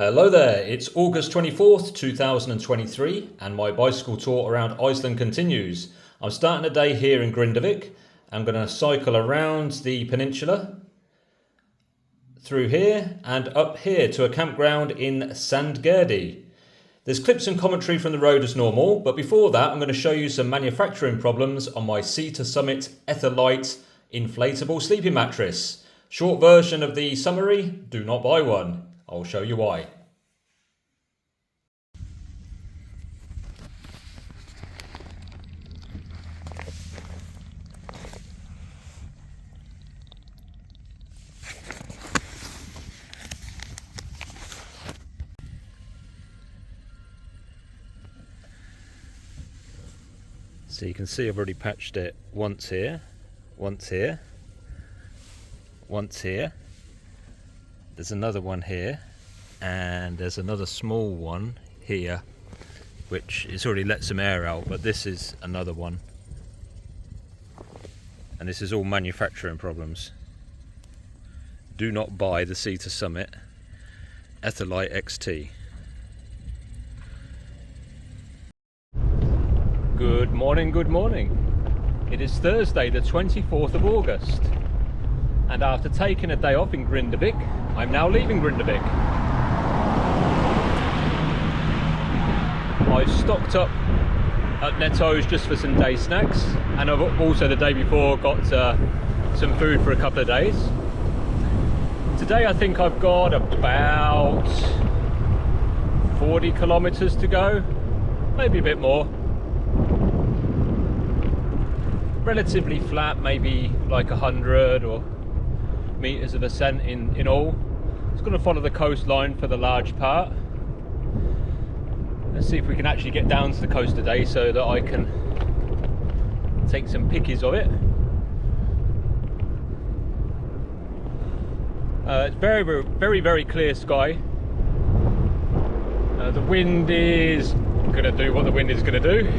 Hello there, it's August 24th, 2023, and my bicycle tour around Iceland continues. I'm starting a day here in Grindavík. I'm going to cycle around the peninsula, through here, and up here to a campground in Sandgerði. There's clips and commentary from the road as normal, but before that I'm going to show you some manufacturing problems on my Sea to Summit Etherlite inflatable sleeping mattress. Short version of the summary, do not buy one. I'll show you why. So you can see I've already patched it once here, once here, once here. There's another one here, and there's another small one here, which it's already let some air out, but this is another one. And this is all manufacturing problems. Do not buy the Sea to Summit Etherlite XT. Good morning, good morning. It is Thursday the 24th of August. And after taking a day off in Grindavík, I'm now leaving Grindavík. I've stocked up at Netto's just for some day snacks, and I've also the day before got some food for a couple of days. Today I think I've got about 40 kilometers to go, maybe a bit more. Relatively flat, maybe like 100 or meters of ascent in all. It's going to follow the coastline for the large part. Let's see if we can actually get down to the coast today so that I can take some pictures of it. It's very clear sky. The wind is going to do what the wind is going to do.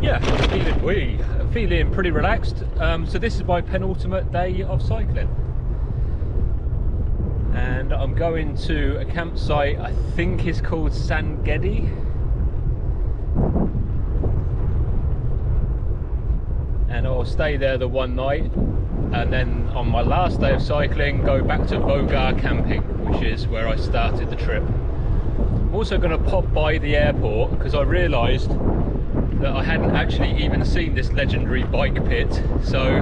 Yeah, feeling pretty relaxed. So this is my penultimate day of cycling, and I'm going to a campsite I think is called Sandgerði, and I'll stay there the one night, and then on my last day of cycling go back to Vogar camping, which is where I started the trip. I'm also going to pop by the airport because I realised that I hadn't actually even seen this legendary bike pit, so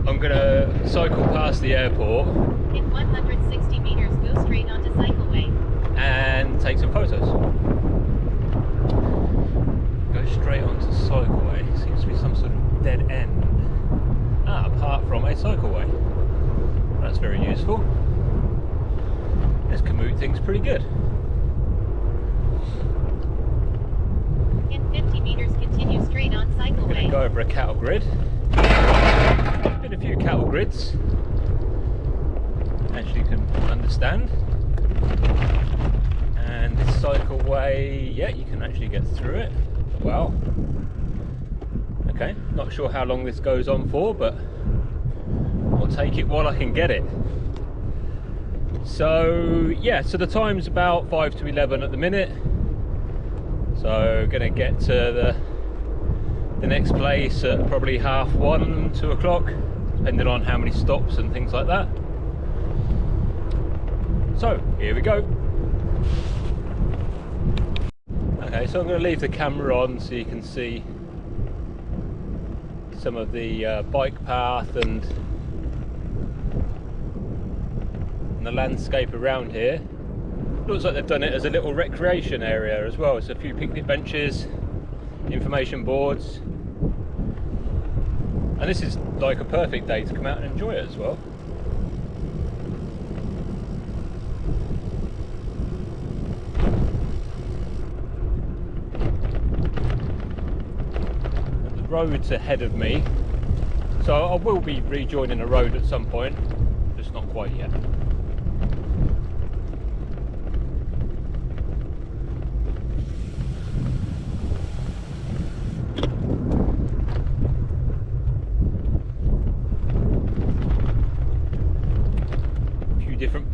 I'm gonna cycle past the airport in 160 meters, go straight onto cycleway and take some photos. Go straight onto cycleway. Seems to be some sort of dead end. Apart from a cycleway. That's very useful. This commute thing's pretty good. 50 meters, continue straight on cycleway. I'm going to go over a cattle grid. There's been a few cattle grids, as you can understand. And this cycleway, yeah, you can actually get through it. Well, okay, not sure how long this goes on for, but I'll take it while I can get it. So, yeah, so the time's about 5 to 11 at the minute. So gonna get to the next place at probably 1:30, 2 o'clock, depending on how many stops and things like that. So here we go. Okay, so I'm going to leave the camera on so you can see some of the bike path and the landscape around here. Looks like they've done it as a little recreation area as well. It's a few picnic benches, information boards, and this is like a perfect day to come out and enjoy it as well. And the road's ahead of me, so I will be rejoining a road at some point, just not quite yet.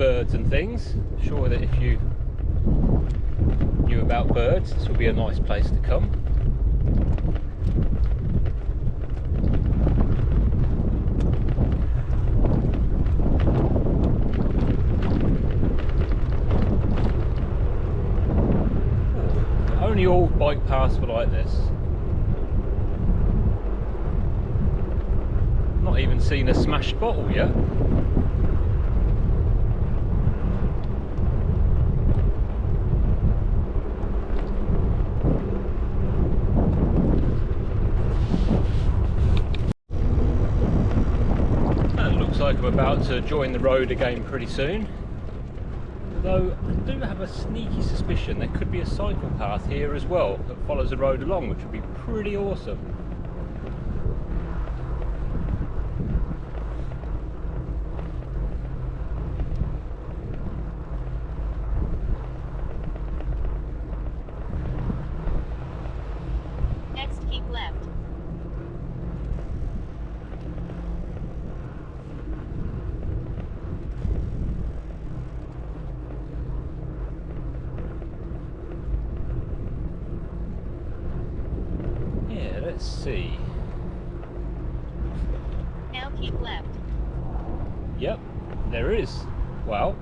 birds and things. I'm sure that if you knew about birds, this would be a nice place to come. Only all bike paths were like this. Not even seen a smashed bottle yet. That looks like I'm about to join the road again pretty soon. Though I do have a sneaky suspicion there could be a cycle path here as well that follows the road along, which would be pretty awesome. Next, keep left. Let's see. Now keep left. Yep, there is. Wow.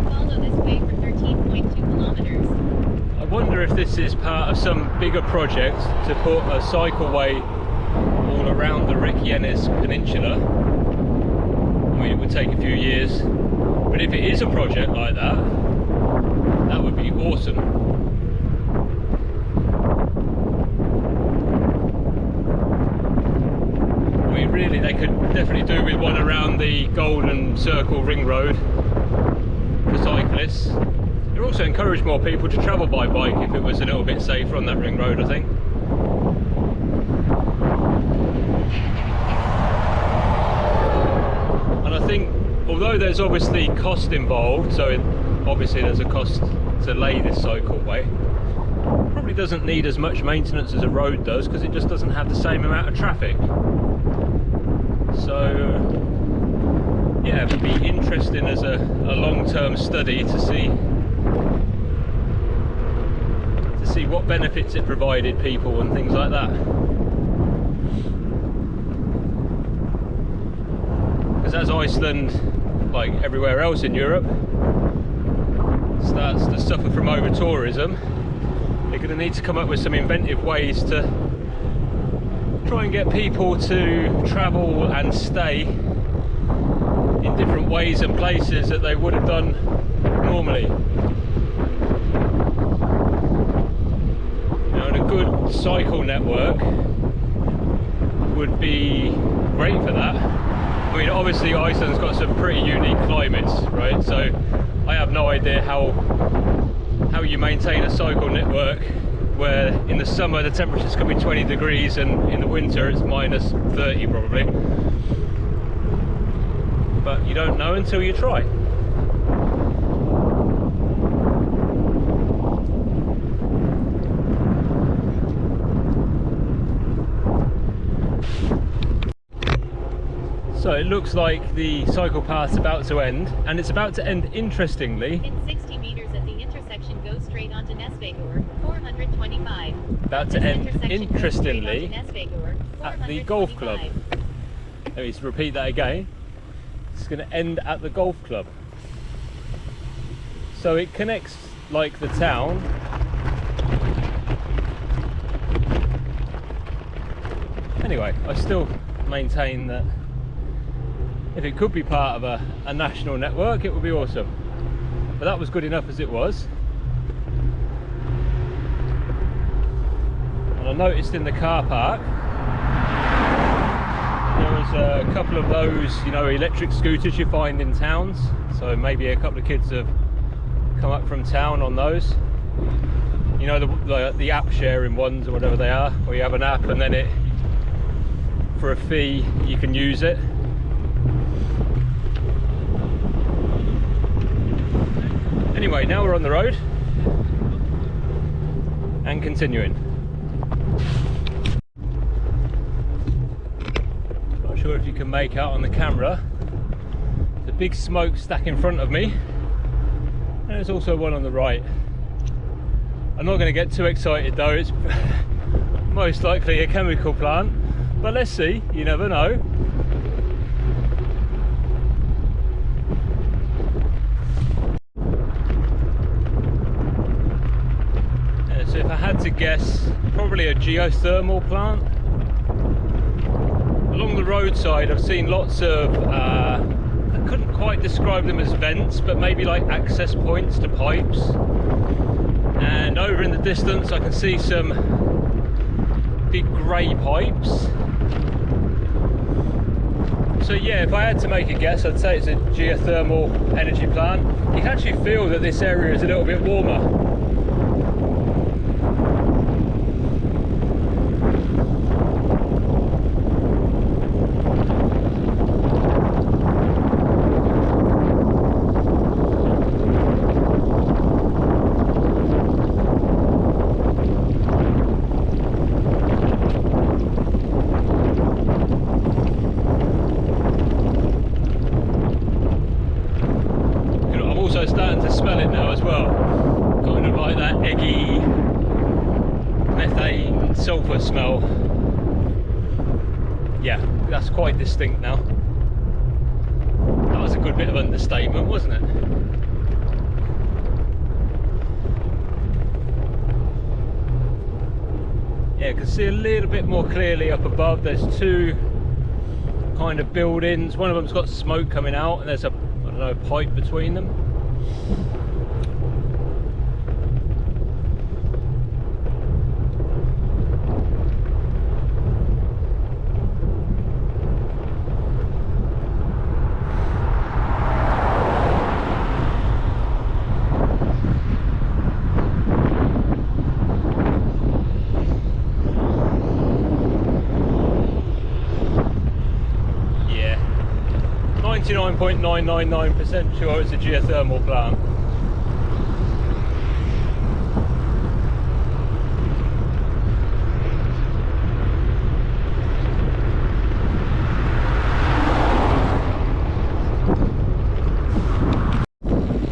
Follow this way for 13.2 kilometers. I wonder if this is part of some bigger project to put a cycleway all around the Reykjanes Peninsula. I mean, it would take a few years, but if it is a project like that, that would be awesome. I mean, really, they could definitely do with one around the Golden Circle Ring Road for cyclists. It would also encourage more people to travel by bike if it was a little bit safer on that ring road, I think. And I think, although there's obviously cost involved, so obviously there's a cost to lay this cycleway, probably doesn't need as much maintenance as a road does because it just doesn't have the same amount of traffic. So yeah, it would be interesting as a long-term study to see what benefits it provided people and things like that. Because as Iceland, like everywhere else in Europe, starts to suffer from over-tourism, they're going to need to come up with some inventive ways to try and get people to travel and stay in different ways and places that they would have done normally. You know, and a good cycle network would be great for that. I mean, obviously Iceland's got some pretty unique climates, right? So I have no idea how you maintain a cycle network where in the summer the temperatures can be 20 degrees and in the winter it's minus 30 probably. But you don't know until you try. So it looks like the cycle path's about to end, and it's about to end interestingly. In 60 meters at the intersection, go straight onto Nesvegur, 425. About to end interestingly at the golf club. Let me just repeat that again. It's going to end at the golf club. So it connects like the town. Anyway, I still maintain that if it could be part of a national network, it would be awesome. But that was good enough as it was. And I noticed in the car park there was a couple of those, you know, electric scooters you find in towns. So maybe a couple of kids have come up from town on those. You know, the app sharing ones or whatever they are, where you have an app and then it, for a fee, you can use it. Anyway, now we're on the road and continuing. Not sure if you can make out on the camera. There's a big smokestack in front of me, and there's also one on the right. I'm not going to get too excited though, it's most likely a chemical plant, but let's see, you never know. Yeah, so if I had to guess, probably a geothermal plant. Along the roadside I've seen lots of, I couldn't quite describe them as vents, but maybe like access points to pipes. And over in the distance I can see some big grey pipes. So yeah, if I had to make a guess, I'd say it's a geothermal energy plant. You can actually feel that this area is a little bit warmer. Starting to smell it now as well, kind of like that eggy methane sulphur smell. Yeah, that's quite distinct now. That was a good bit of understatement, wasn't it? Yeah, you can see a little bit more clearly up above. There's two kind of buildings, one of them's got smoke coming out and there's a, I don't know, pipe between them. Yeah, 99.999% sure it's a geothermal plant.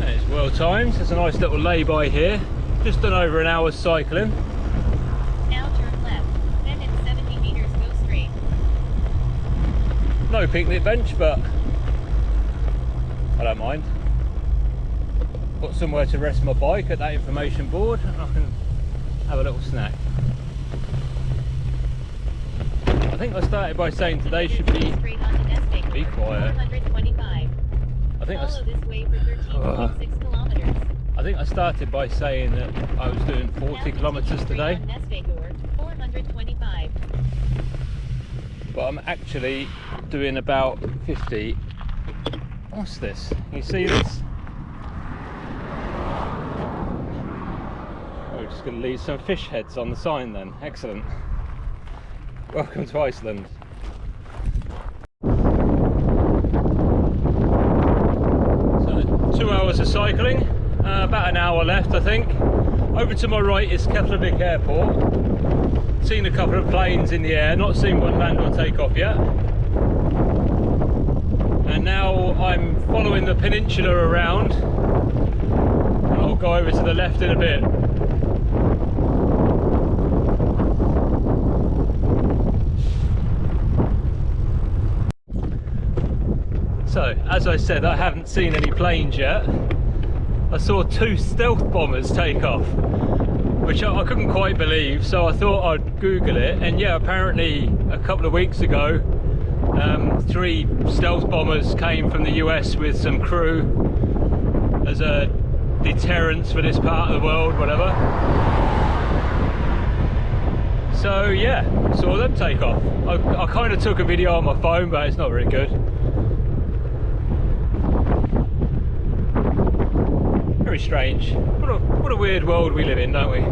It's well timed. There's a nice little lay-by here. Just done over an hour's cycling. Now turn left, then in 70 meters go straight. No picnic bench, but I don't mind. Got somewhere to rest my bike at that information board and I can have a little snack. I think I started by saying today should be... Be quiet. 425. I think Follow this way for 13.6 kilometers. I think I started by saying that I was doing 40 kilometers today. 425. But I'm actually doing about 50. What's this? Can you see this? We're just going to leave some fish heads on the sign then. Excellent. Welcome to Iceland. So 2 hours of cycling, about an hour left I think. Over to my right is Grindavík Airport. Seen a couple of planes in the air, not seen one land or take off yet. And now I'm following the peninsula around. And I'll go over to the left in a bit. So, as I said, I haven't seen any planes yet. I saw 2 stealth bombers take off, which I couldn't quite believe, so I thought I'd Google it. And yeah, apparently a couple of weeks ago, 3 stealth bombers came from the US with some crew as a deterrence for this part of the world, whatever. So yeah, saw them take off. I kind of took a video on my phone, but it's not very good. Very strange. What a weird world we live in, don't we?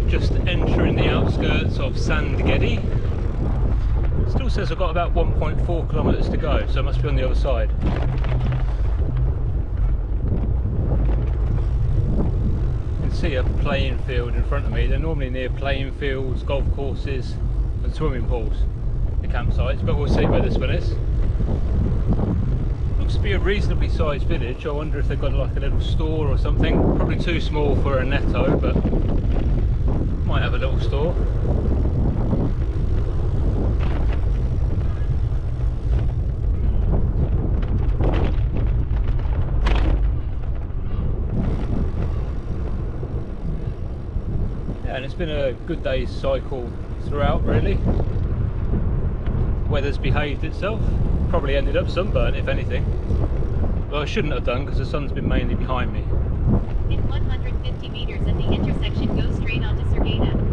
Just entering the outskirts of Sandgerði. Still says I've got about 1.4 kilometers to go, so I must be on the other side. see a playing field in front of me. They're normally near playing fields, golf courses and swimming pools, the campsites, but we'll see where this one is. Looks to be a reasonably sized village. I wonder if they've got like a little store or something. Probably too small for a netto, but might have a little store. Yeah, and it's been a good day's cycle throughout, really. Weather's behaved itself. Probably ended up sunburnt, if anything. Well, I shouldn't have done because the sun's been mainly behind me. In 150 meters at the intersection, go straight onto Sandgerði.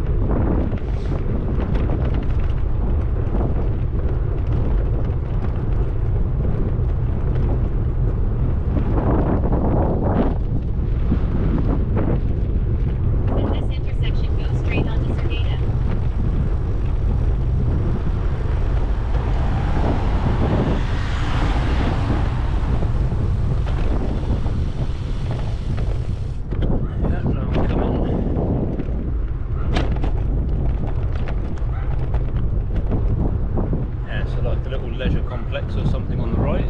At this intersection, go straight onto Sandgerði. Leisure complex or something on the right.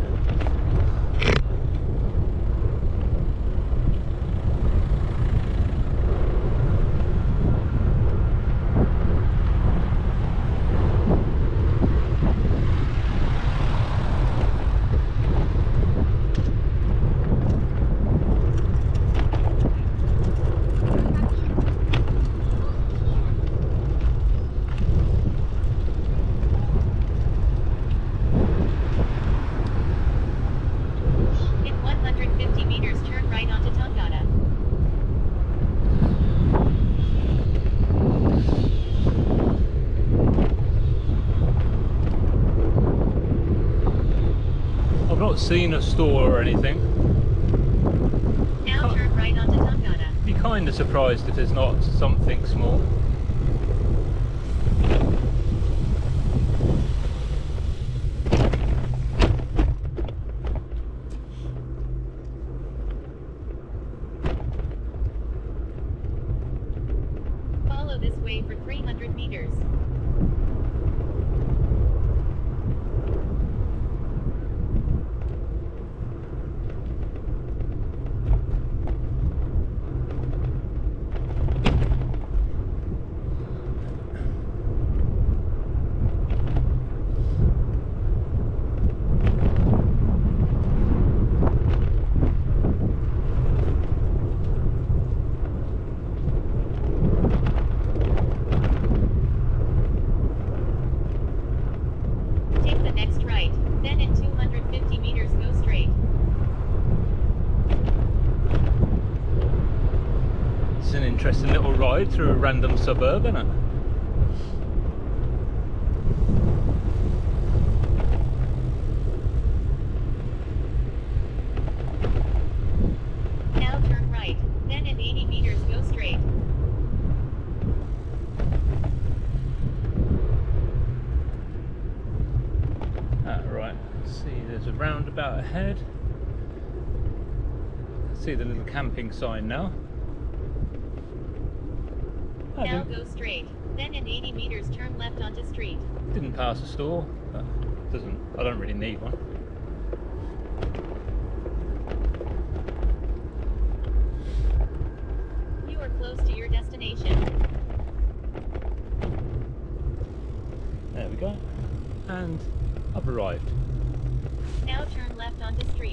I've not seen a store or anything. Now turn right onto Sandgerði. Be kind of surprised if there's not something small. Follow this way for 300 meters. Take the next right, then in 250 meters go straight. It's an interesting little ride through a random suburb, isn't it? Now turn right, then in 80 meters go straight. Right, see there's a roundabout ahead. See the little camping sign now. Now go straight, then in 80 meters turn left onto street. Didn't pass a store, but I don't really need one. You are close to your destination. There we go. And I've arrived. Now turn left onto street.